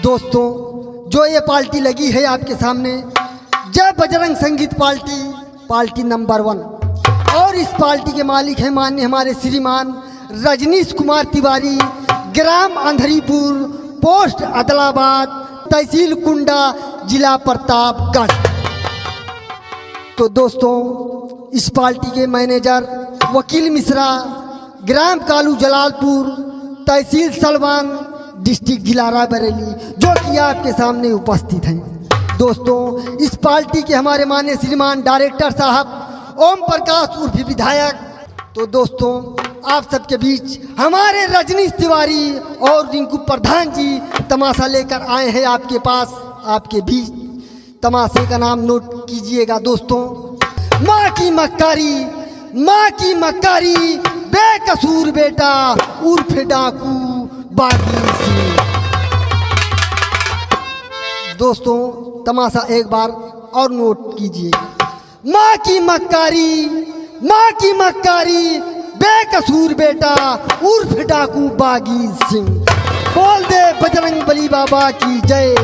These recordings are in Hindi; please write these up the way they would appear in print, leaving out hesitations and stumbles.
दोस्तों, जो ये पार्टी लगी है आपके सामने, जय बजरंग संगीत पार्टी, पार्टी नंबर 1। और इस पार्टी के मालिक हैं माननीय हमारे श्रीमान रजनीश कुमार तिवारी, ग्राम अंधरीपुर, पोस्ट अदलाबाद, तहसील कुंडा, जिला प्रतापगढ़। तो दोस्तों, इस पार्टी के मैनेजर वकील मिश्रा, ग्राम कालू जलालपुर, तहसील सलमान, डिस्ट्रिक्ट जिला रायबरेली, जो कि आपके सामने उपस्थित हैं। दोस्तों, इस पार्टी के हमारे माननीय श्रीमान डायरेक्टर साहब ओम प्रकाश उर्फ विधायक। तो दोस्तों, आप सबके बीच हमारे रजनीश तिवारी और रिंकू प्रधान जी तमाशा लेकर आए हैं आपके पास, आपके बीच। तमाशे का नाम नोट कीजिएगा दोस्तों, माँ की मक्कारी, माँ की मक्कारी, बेकसूर बेटा उर्फ डाकू बागी सिंह। दोस्तों, तमाशा एक बार और नोट कीजिए, माँ की मक्कारी, माँ की मक्कारी, बेकसूर बेटा उर्फ डाकू बागी सिंह। बोल दे बजरंग बली बाबा की जय,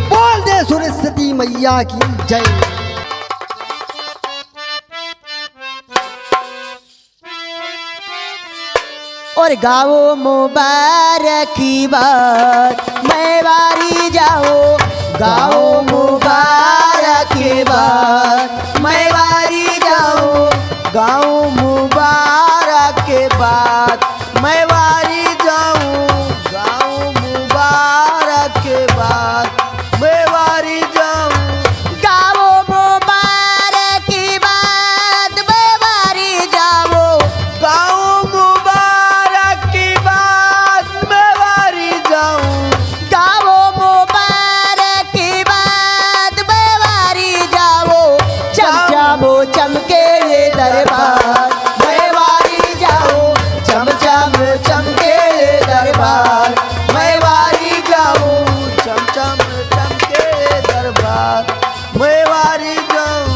बोल दे सरस्वती मैया की जय। और गाओ मुबारकीबाद, मैं वारी जाओ, गाओ मुबारकीबाद, मैं वारी जाओ, गाओ मुबारकीबाद, मैं वारी जाऊं, गाओ मुबारकीबाद, मैं वारी जाऊं, गाओ मुबारकीबाद, मैं वारी जाओ, गाओ मुबारकीबाद, मैं वारी जाऊं, गाओ मुबारकीबाद, मैं वारी जाओ, चमचमो चमके ये दरबार, मैं वारी जाओ, चमचम चमके ये दरबार, मैं वारी जाऊं, चमचम चमके ये दरबार, मैं वारी जाऊं,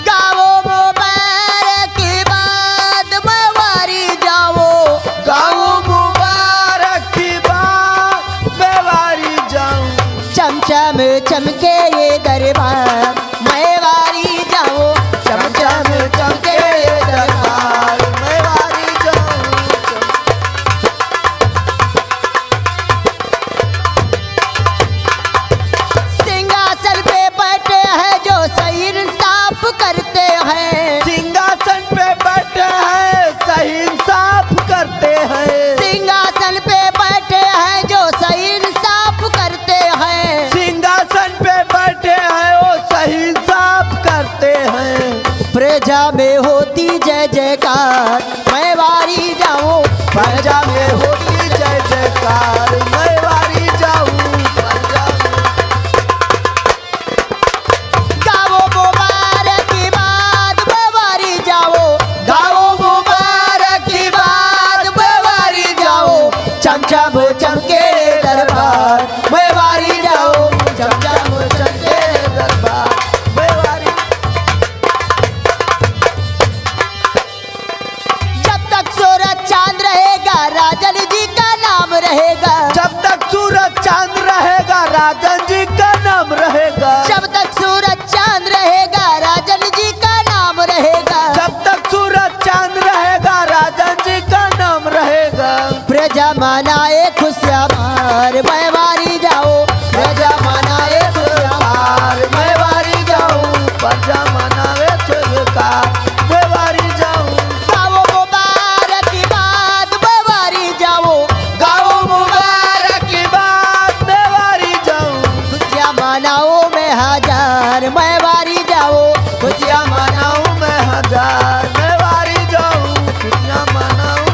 गाओ मुबारकीबाद, मैं वारी जाओ, गाओ मुबारकीबाद, मैं वारी जाऊं, चमचम चमके ये दरबार, मैं वारी जाओ, चमचम चमके ये दरबार, मैं वारी जाऊं। सिंहासन पे बैठे हैं जो सही इंसाफ करते हैं, सिंहासन पे बैठे हैं सही इंसाफ करते हैं, सिंहासन पे बैठे हैं जो सही इंसाफ करते हैं, सिंहासन पे बैठे हैं वो सही इंसाफ करते हैं, प्रजा में होती जय जयकार, मैं वारी जाऊं, प्रजा में होती जय जयकार, मैं वारी जाऊं, प्रजा में। गाओ मुबारकीबाद, मैं वारी जाओ, गाओ मुबारकीबाद, मैं वारी जाओ, चमचम चमके दरबार, मैं वारी जाओ, चमचम चमके दरबार, मैं वारी। जब तक सूरज चांद रहेगा राजन जी का नाम रहेगा, जब तक सूरज चांद रहेगा राजन जी का नाम रहेगा, जब तक सूरज चांद रहेगा राजन जी का नाम रहेगा, जब तक सूरज चांद रहेगा राजन जी का नाम रहेगा, प्रजा मनाए खुशियार, मैं वारी जाओ, प्रजा मनाए खुशियार, मैं वारी जाऊं, प्रजा मनाए खुशियार, मैं वारी जाऊं, गाओ मुबारकीबाद, मैं वारी जाओ, गाओ मुबारकीबाद, मैं वारी जाऊं, खुशियाँ मनाओ मैं हजार, मैं वारी जाओ, खुशियाँ मनाओ मैं हजार, मैं वारी जाऊं, खुशियाँ मनाओ।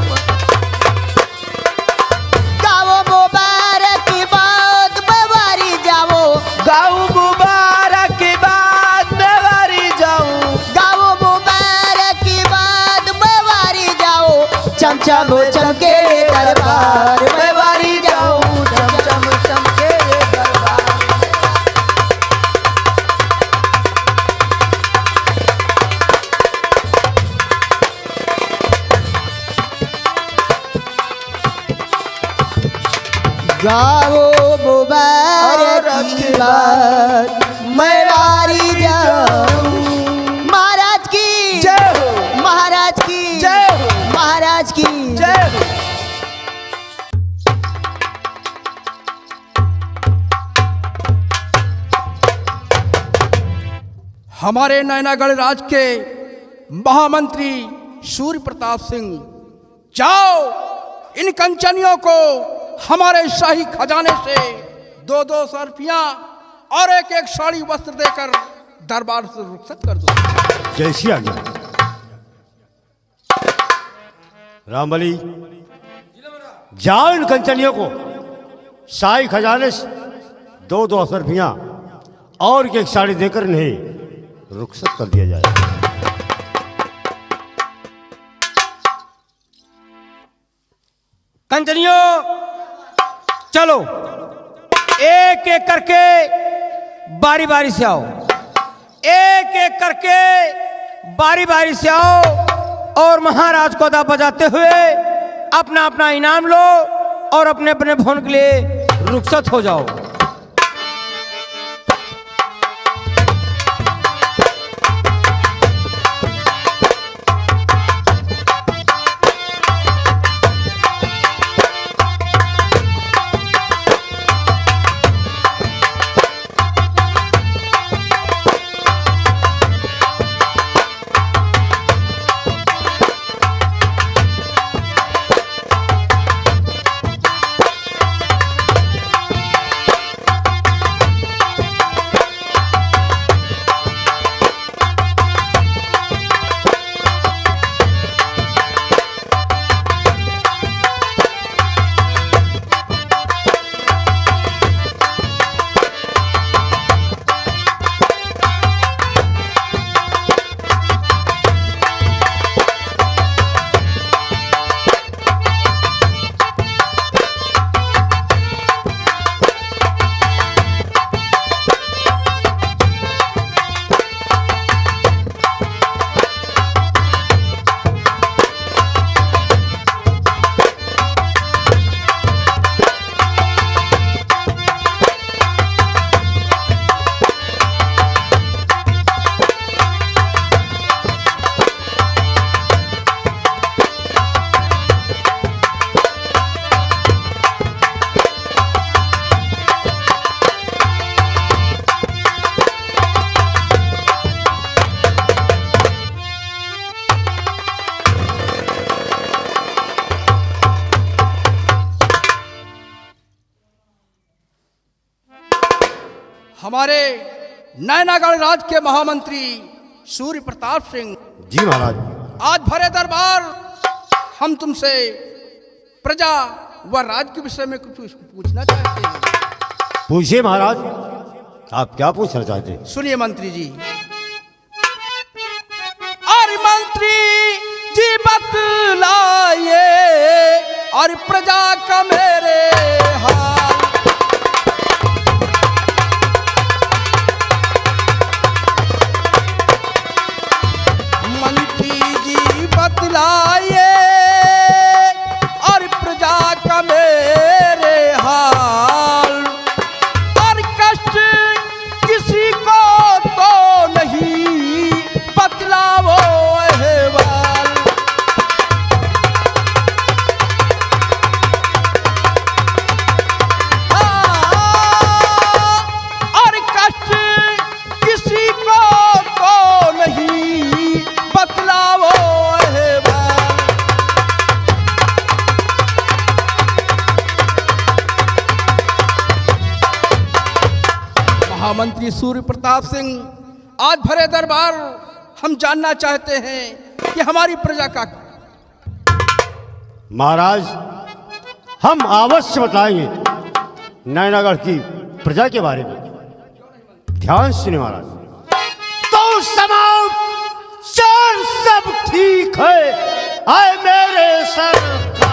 गाओ मुबारकीबाद, मैं वारी जाओ, गाओ मुबारकीबाद, मैं वारी जाऊं, गाओ मुबारकीबाद, मैं वारी जाओ, चमचम चमके दरबार, मैं वारी जाऊं, चमचम चमके दरबार। गाओ मुबारक की बात मैं वारी जाऊं। महाराज की जय हो, महाराज की जय हो, महाराज की जय हो। हमारे नैनागढ़ राज के महामंत्री सूर्य प्रताप सिंह, जाओ इन कंचनियों को हमारे शाही खजाने से 2-2 रुपया और एक साड़ी वस्त्र देकर दरबार से रुखसत कर दो। जैसी आज्ञा। रामबली, जाओ इन कंचनियों को शाही खजाने से 2-2 रुपया और एक साड़ी देकर इन्हें रुखसत कर दिया जाए। कंचनियों चलो, एक एक करके बारी बारी से आओ, एक एक करके बारी बारी से आओ और महाराज को दा बजाते हुए अपना अपना इनाम लो और अपने अपने भवन के लिए रुखसत हो जाओ। हमारे नैनागढ़ राज के महामंत्री सूर्य प्रताप सिंह, जी महाराज। आज भरे दरबार हम तुमसे प्रजा व राज के विषय में कुछ पूछना चाहते हैं। पूछिए महाराज, आप क्या पूछना चाहते हैं? सुनिए मंत्री जी। और मंत्री जी बतलाइए और प्रजा का मेरे हाल। मंत्री जी बतलाइए और प्रजा का मेरे हाल। और कष्ट किसी को तो नहीं बतलाओ अहवाल। और कष्ट किसी को तो नहीं बतलाओ अहवाल। महामंत्री सूर्य प्रताप सिंह, आज भरे दरबार हम जानना चाहते हैं कि हमारी प्रजा का। महाराज, हम अवश्य बताएंगे नैनागढ़ की प्रजा के बारे में। ध्यान सुनिए महाराज। तो समाचार सब ठीक है आए मेरे सरकार।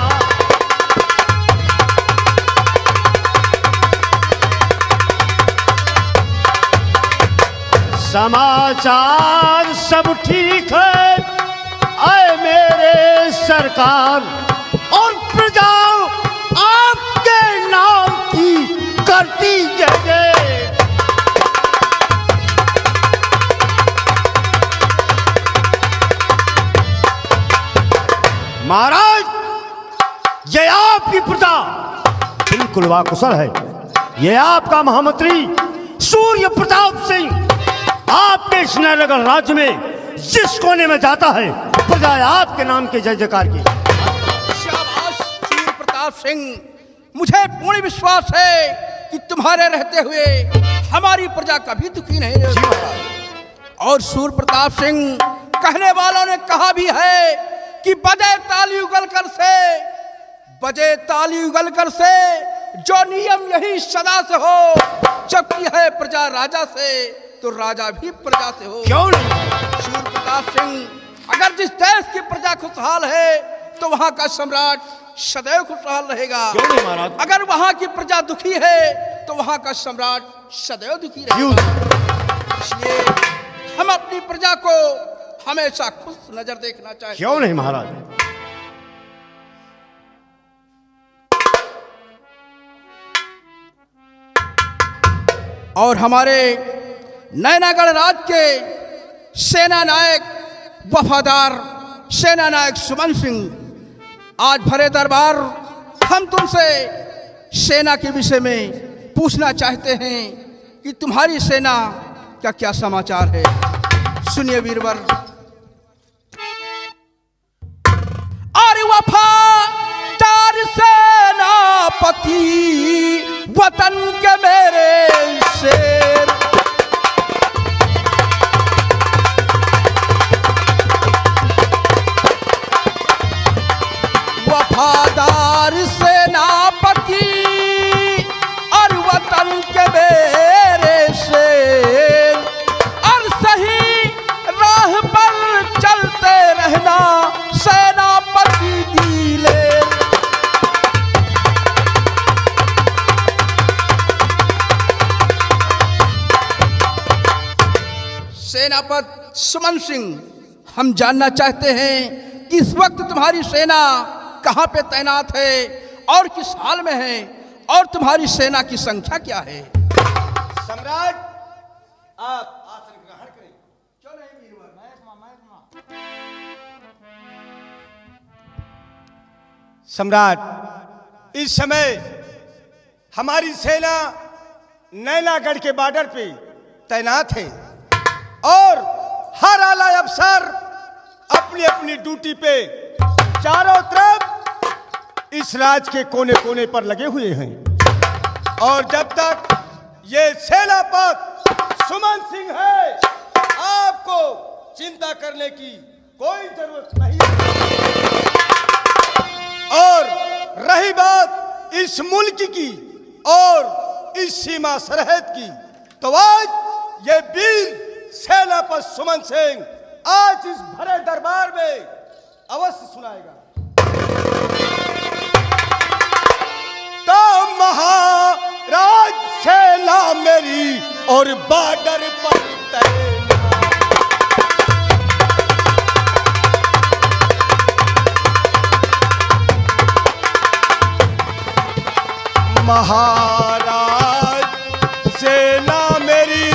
समाचार सब ठीक है आए मेरे सरकार। और प्रजा आपके नाम की करती जय जयकार। महाराज, ये आपकी प्रजा बिल्कुल वाकुशल है। ये आपका महामंत्री सूर्य प्रताप सिंह आपके इस नयनगढ़ राज्य में जिस कोने में जाता है, प्रजा आपके नाम के जय जयकार की। शाबाश सूर्य प्रताप सिंह, मुझे पूर्ण विश्वास है कि तुम्हारे रहते हुए हमारी प्रजा कभी दुखी नहीं होगी। और सूर्य प्रताप सिंह, कहने वालों ने कहा भी है कि बजे ताली उगलकर से, बजे ताली उगलकर से, जो नियम यही सदा से हो। जबकि है प्रजा राजा से, तो राजा भी प्रजा से हो। क्यों नहीं? सूर्य प्रताप सिंह, अगर जिस देश की प्रजा खुशहाल है तो वहां का सम्राट सदैव खुशहाल रहेगा। क्यों नहीं महाराज? अगर वहां की प्रजा दुखी है तो वहां का सम्राट सदैव दुखी रहेगा। इसलिए हम अपनी प्रजा को हमेशा खुश नजर देखना चाहिए। क्यों नहीं महाराज? और हमारे नैनागढ़ राज के सेना नायक, वफादार सेना नायक सुमन सिंह, आज भरे दरबार हम तुमसे सेना के विषय में पूछना चाहते हैं कि तुम्हारी सेना का क्या समाचार है। सुनिए वीरवर। और वफादार सेनापति वतन के मेरे शेर, वफादार सेनापति और वतन के मेरे शेर, और सही राह पर चलते रहना सेनापति दिलेर। सेनापति सुमन सिंह, हम जानना चाहते हैं कि इस वक्त तुम्हारी सेना कहाँ पे तैनात है और किस हाल में है, और तुम्हारी सेना की संख्या क्या है। सम्राट, आप आसन ग्रहण करें। क्यों नहीं वीरवर? सम्राट, इस समय हमारी सेना नैनागढ़ के बॉर्डर पे तैनात है और हर आला अफसर अपनी अपनी ड्यूटी पे चारों तरफ इस राज्य के कोने कोने पर लगे हुए हैं। और जब तक ये सेनापति सुमन सिंह है, आपको चिंता करने की कोई जरूरत नहीं है। और रही बात इस मुल्क की और इस सीमा सरहद की, तो आज ये वीर सेनापति सुमन सिंह आज इस भरे दरबार में अवश्य सुनाएगा। तो महाराज सेना मेरी और बॉर्डर पर तैनात, महाराज सेना मेरी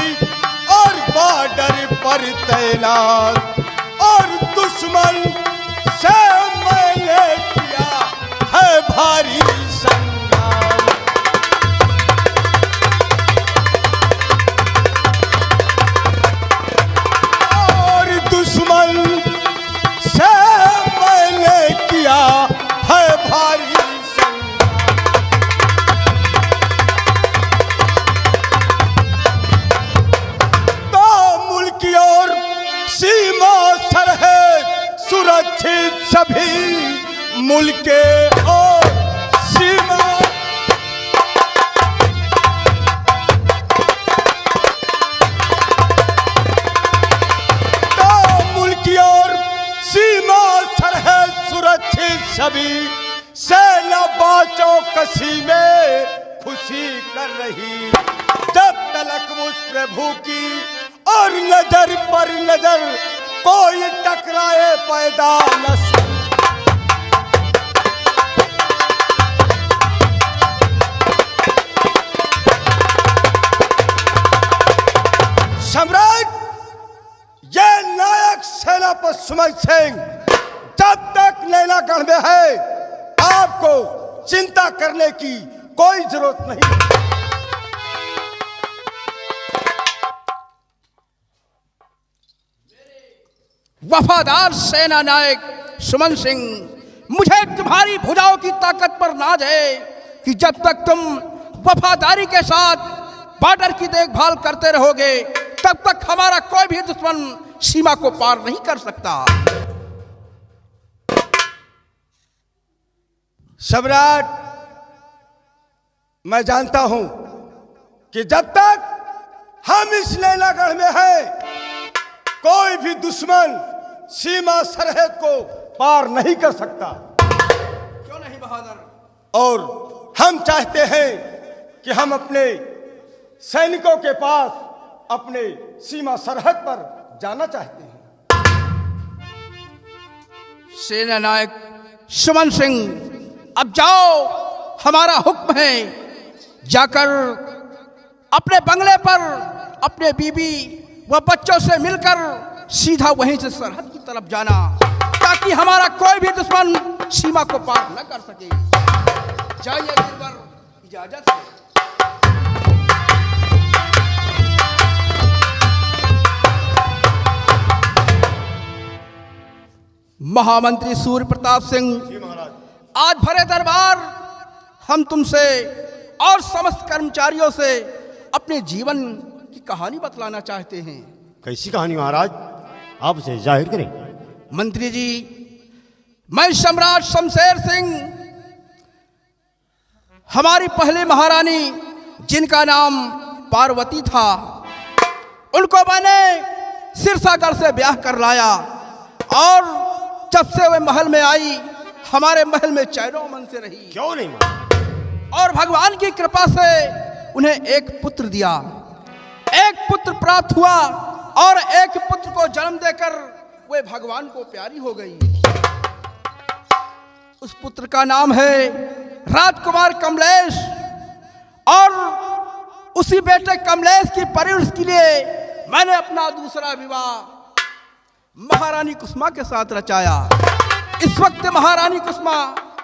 और बॉर्डर पर तैनात, और दुश्मन से मैंने किया है भारी संग्राम। और दुश्मन से मैंने किया है भारी संग्राम। तो मुल्क की ओर सीमा सरहद सुरक्षित, सभी मुल्क के और सीमा तो मुल्क की ओर सीमा सरहद सुरक्षित, सभी सेना बाचो कसी में खुशी कर रही। जब तलक उस प्रभु की और नजर पर नजर कोई टकराए पैदा न सम्राट, ये नायक सेनापति सुमन सिंह जब तक नैनागढ़ है, आपको चिंता करने की कोई जरूरत नहीं। वफादार सेना नायक सुमन सिंह, मुझे तुम्हारी भुजाओं की ताकत पर नाज है कि जब तक तुम वफादारी के साथ बॉर्डर की देखभाल करते रहोगे तब तक हमारा कोई भी दुश्मन सीमा को पार नहीं कर सकता। सम्राट, मैं जानता हूं कि जब तक हम इस नैनागढ़ में हैं, कोई भी दुश्मन सीमा सरहद को पार नहीं कर सकता। क्यों नहीं बहादुर? और हम चाहते हैं कि हम अपने सैनिकों के पास अपने सीमा सरहद पर जाना चाहते हैं। सेना नायक सुमन सिंह, अब जाओ, हमारा हुक्म है। जाकर अपने बंगले पर अपने बीबी व बच्चों से मिलकर सीधा वहीं से सरहद की तरफ जाना, ताकि हमारा कोई भी दुश्मन सीमा को पार न कर सके। जाइए वीरवर, इजाजत है। महामंत्री सूर्य प्रताप सिंह, आज भरे दरबार हम तुमसे और समस्त कर्मचारियों से अपने जीवन की कहानी बतलाना चाहते हैं। कैसी कहानी महाराज, आप उसे जाहिर करें। मंत्री जी, मैं सम्राट शमशेर सिंह, हमारी पहली महारानी जिनका नाम पार्वती था, उनको मैंने सिरसागढ़ से ब्याह कर लाया और जब से वे महल में आई, हमारे महल में चैनो अमन से रही। क्यों नहीं महाराज? और भगवान की कृपा से उन्हें एक पुत्र दिया। एक पुत्र प्राप्त हुआ और एक पुत्र को जन्म देकर वे भगवान को प्यारी हो गई। उस पुत्र का नाम है राजकुमार कमलेश, और उसी बेटे कमलेश की परवरिश के लिए मैंने अपना दूसरा विवाह महारानी कुसुमा के साथ रचाया। इस वक्त महारानी कुसुमा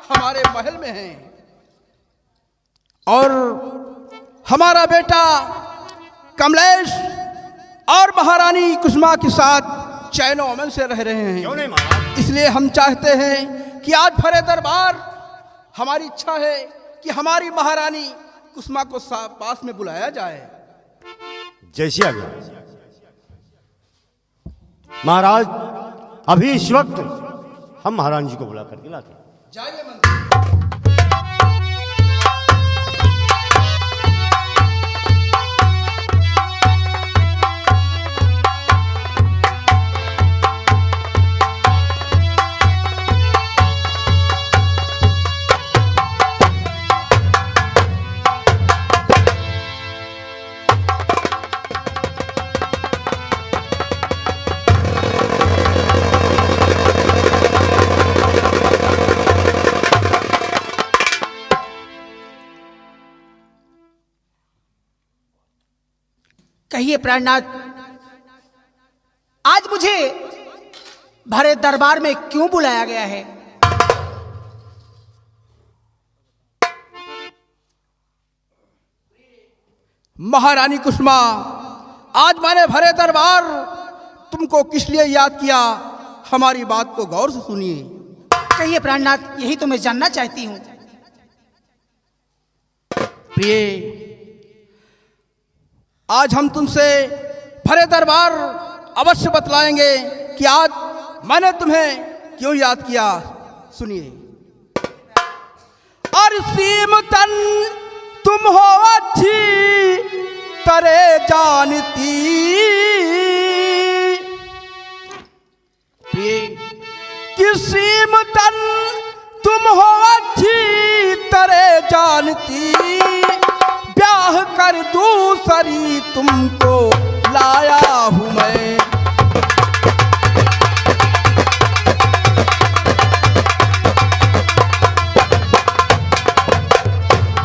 हमारे महल में है और हमारा बेटा कमलेश और महारानी कुसुमा के साथ चैनो अमन से रह रहे हैं। क्यों नहीं महाराज? इसलिए हम चाहते हैं कि आज भरे दरबार, हमारी इच्छा है कि हमारी महारानी कुसुमा को पास में बुलाया जाए। जैसी आ गया महाराज, अभी इस वक्त हम महारानी जी को बुला करके लाते हैं। जाइए मंत्री। कहिए प्राणनाथ, आज मुझे भरे दरबार में क्यों बुलाया गया है? महारानी कुसुमा, आज मैंने भरे दरबार तुमको किस लिए याद किया, हमारी बात को गौर से सुनिए। कहिए प्राणनाथ, यही तो मैं जानना चाहती हूँ। प्रिय, आज हम तुमसे भरे दरबार अवश्य बतलाएंगे कि आज मैंने तुम्हें क्यों याद किया। सुनिए। और सीमतन तुम हो अच्छी तरह जानती, कि सीमतन तुम हो अच्छी तरह जानती, ब्याह कर दूसरी तुमको लाया हूं मैं।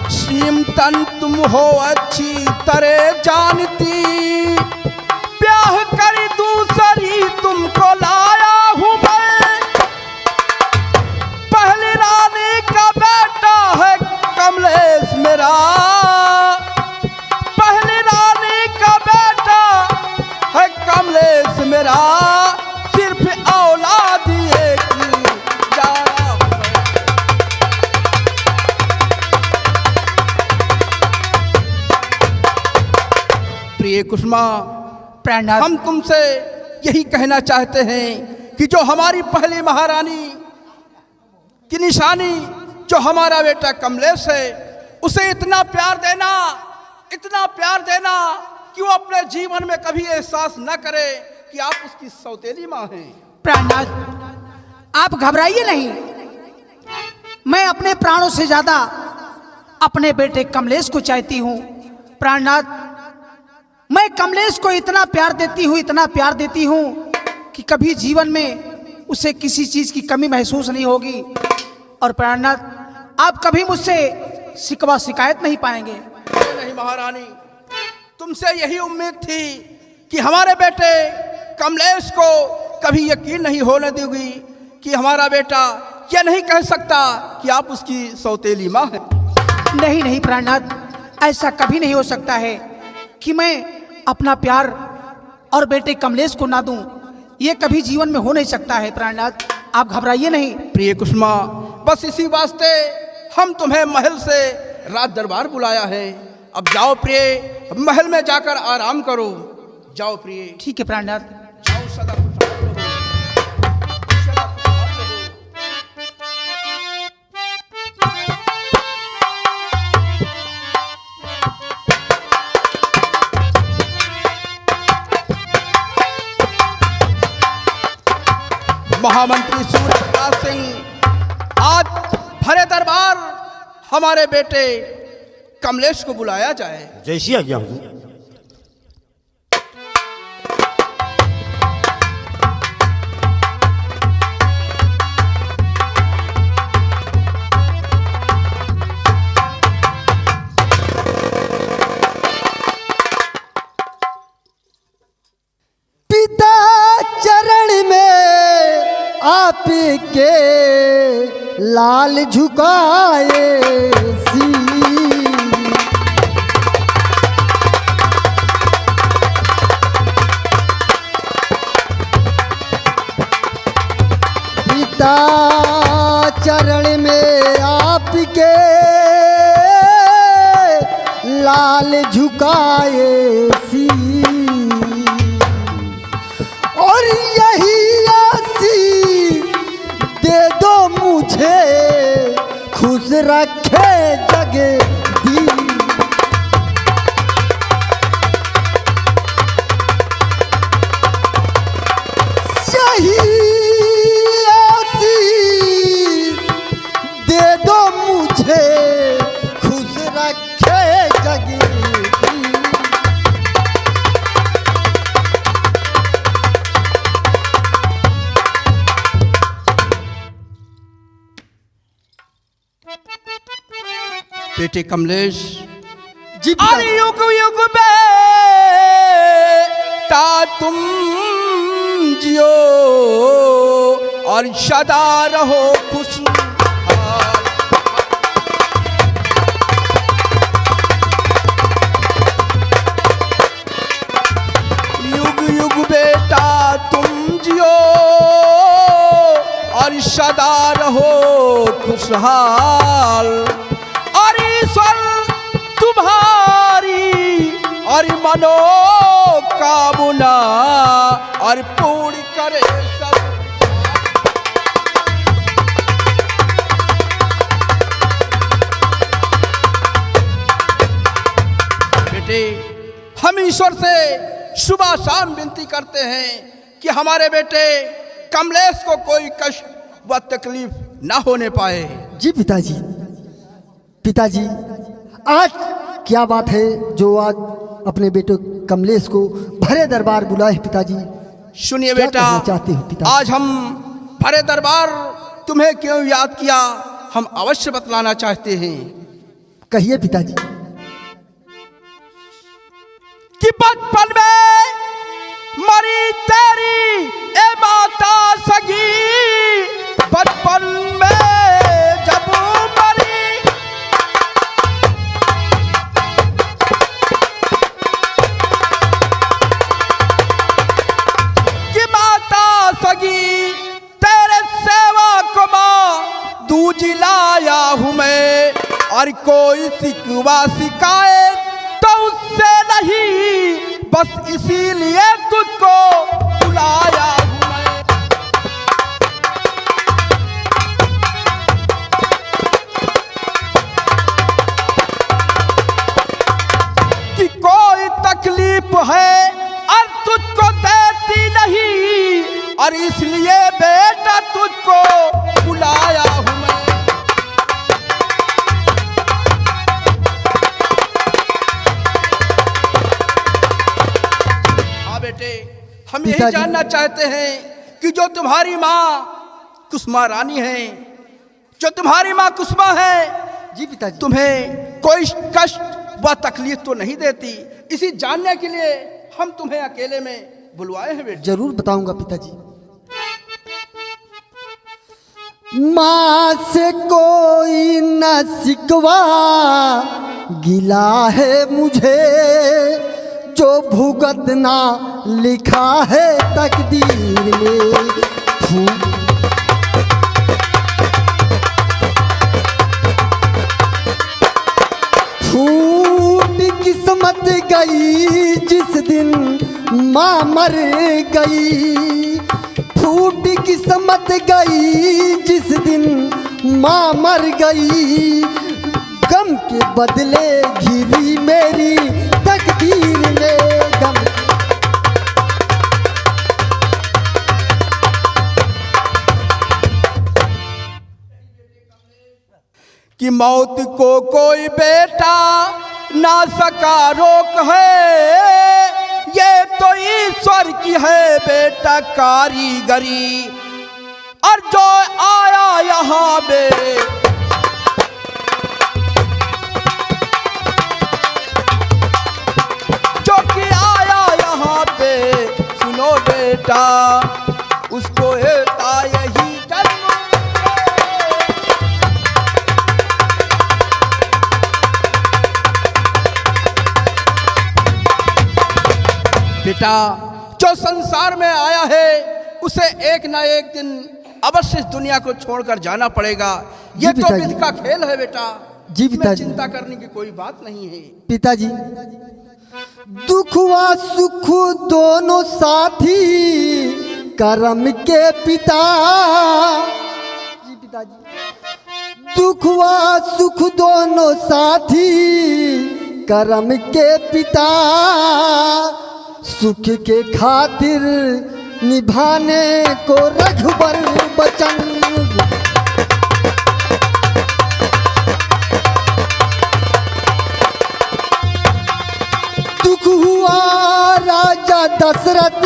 सीमतन तुम हो अच्छी तरह जानती, ब्याह कर दूसरी तुमको लाया हूं मैं। पहली प्रिय कुसुमा, प्राणनाथ, हम तुमसे यही कहना चाहते हैं कि जो हमारी पहली महारानी की निशानी, जो हमारा बेटा कमलेश है, उसे इतना प्यार देना कि वो अपने जीवन में कभी एहसास न करे कि आप उसकी सौतेली माँ हैं। प्राणनाथ, आप घबराइए नहीं। मैं अपने प्राणों से ज्यादा अपने बेटे कमलेश को चाहती हूँ। प्राणनाथ, मैं कमलेश को इतना प्यार देती हूँ कि कभी जीवन में उसे किसी चीज की कमी महसूस नहीं होगी। और प्राणनाथ, आप कभी मुझसे शिकवा शिकायत नहीं पाएंगे। नहीं महारानी, तुमसे यही उम्मीद थी कि हमारे बेटे कमलेश को कभी यकीन नहीं होने दोगी कि हमारा बेटा यह नहीं कह सकता कि आप उसकी सौतेली माँ हैं। नहीं प्राणनाथ, ऐसा कभी नहीं हो सकता है कि मैं अपना प्यार और बेटे कमलेश को ना दूं। ये कभी जीवन में हो नहीं सकता है। प्राणनाथ, आप घबराइए नहीं। प्रिय कुसुमा, बस इसी वास्ते हम तुम्हें महल से राज दरबार बुलाया है। अब जाओ प्रिय, महल में जाकर आराम करो। जाओ प्रिय। ठीक है प्राणनाथ। जाओ, सदा खुशहाल रहो। सदा खुशहाल रहो। महामंत्री सूर्य प्रताप सिंह, आज भरे दरबार हमारे बेटे कमलेश को बुलाया जाए। जैसी आज्ञा हुजूर। पिता चरण में आपके लाल झुकाए सी, पिता चरण में आपके लाल झुकाए सी, और यही आशीष दे दो मुझे, खुश रखे जगदीश। यही आशीष दे दो मुझे, खुश रखे जगदीश। बेटे कमलेश, जी और युग युग बेटा तुम जियो और सदा रहो खुश। युग युग बेटा तुम जियो और सदा रहो खुशहाल, और ईश्वर तुम्हारी और मनोकामना और पूर्ण करे सब। बेटे, हम ईश्वर से सुबह शाम विनती करते हैं कि हमारे बेटे कमलेश को कोई कष्ट व तकलीफ ना होने पाए। जी पिताजी, पिताजी आज क्या बात है जो आज अपने बेटे कमलेश को भरे दरबार बुलाए। पिताजी सुनिए क्या बेटा, कहना चाहते हो पिताजी? आज हम भरे दरबार तुम्हें क्यों याद किया, हम अवश्य बतलाना चाहते हैं। कहिए पिताजी। कि बचपन में मरी तेरी ए माता सगी, बचपन में जब मरी कि माता सगी तेरे सेवा को माँ दूज लाया हूँ मैं, और कोई शिकवा शिकायत तो उससे नहीं बस इसीलिए तुझको बुलाया हूं मैं। कि कोई तकलीफ है और तुझको देती नहीं, और इसलिए बेटा तुझको बुलाया हूं मैं। बेटे, हम यही पिताजी। जानना चाहते हैं कि जो तुम्हारी माँ कुसुमा रानी है, जो तुम्हारी माँ कुसुमा है, जी पिताजी। तुम्हें कोई कष्ट व तकलीफ तो नहीं देती? इसी जानने के लिए हम तुम्हें अकेले में बुलवाए हैं बेटे। जरूर बताऊंगा पिताजी। माँ से कोई न शिकवा गिला है मुझे, जो भुगतना लिखा है तकदीर में। फूट किस्मत गई जिस दिन माँ मर गई, फूट किस्मत गई जिस दिन माँ मर गई, गम के बदले घिरी मेरी तकदीर में गम। कि मौत को कोई बेटा ना सका रोक है, ये तो ईश्वर की है बेटा कारीगरी। और जो आया यहाँ पे जो कि आया यहाँ पे, सुनो बेटा, उसको एता यही जन्म। बेटा, जो संसार में आया है उसे एक ना एक दिन अवश्य इस दुनिया को छोड़कर जाना पड़ेगा। ये तो पिताजी। विधि का खेल है बेटा। जी इसमें पिताजी। चिंता करने की कोई बात नहीं है। पिताजी, दुख व सुख दोनों साथी कर्म के पिता। जी पिताजी। दुख व सुख दोनों साथी कर्म के पिता, सुख के खातिर निभाने को रघुबर बचन। दुख हुआ राजा दशरथ,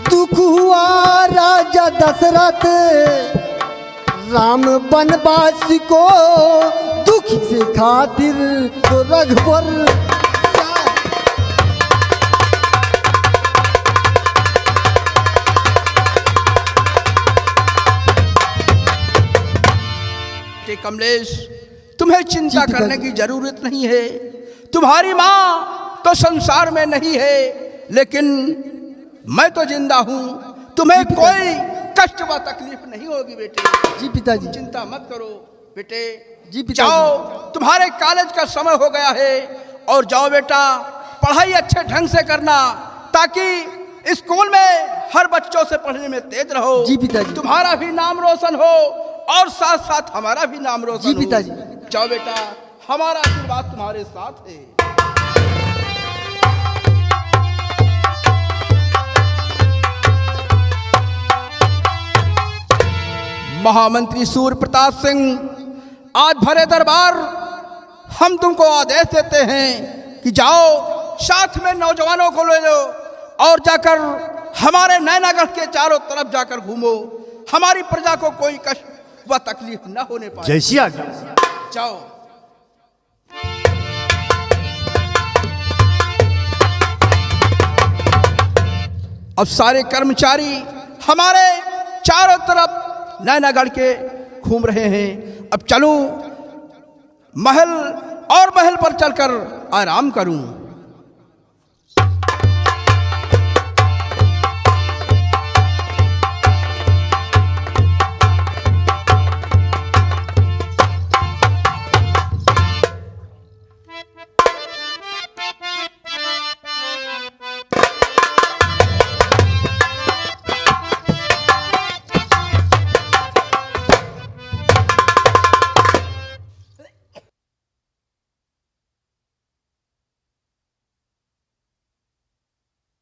दुख हुआ राजा दशरथ, राम वनवास को दुख से खातिर तो रघुबर। कमलेश, तुम्हें चिंता जी, करने की जरूरत नहीं है। तुम्हारी माँ तो संसार में नहीं है, लेकिन मैं तो जिंदा हूँ। तुम्हें कोई कष्ट व तकलीफ नहीं होगी बेटे। जी पिताजी। चिंता मत करो बेटे। जी पिताजी। जाओ, तुम्हारे कॉलेज का समय हो गया है, और जाओ बेटा, पढ़ाई अच्छे ढंग से करना, ताकि स्कूल में हर बच्चों से पढ़ने में तेज रहो। जी पिताजी। तुम्हारा भी नाम रोशन हो और साथ साथ हमारा भी नाम रोशन जी हो। पिताजी। जाओ बेटा, हमारा आशीर्वाद तुम्हारे साथ है। महामंत्री सूर्य प्रताप सिंह, आज भरे दरबार हम तुमको आदेश देते हैं कि जाओ, साथ में नौजवानों को ले लो और जाकर हमारे नैनागढ़ के चारों तरफ जाकर घूमो। हमारी प्रजा को कोई कष्ट व तकलीफ न होने पाए। जैसी आज्ञा। जाओ। अब सारे कर्मचारी हमारे चारों तरफ नैनागढ़ के घूम रहे हैं। अब चलूं महल और महल पर चलकर आराम करूं।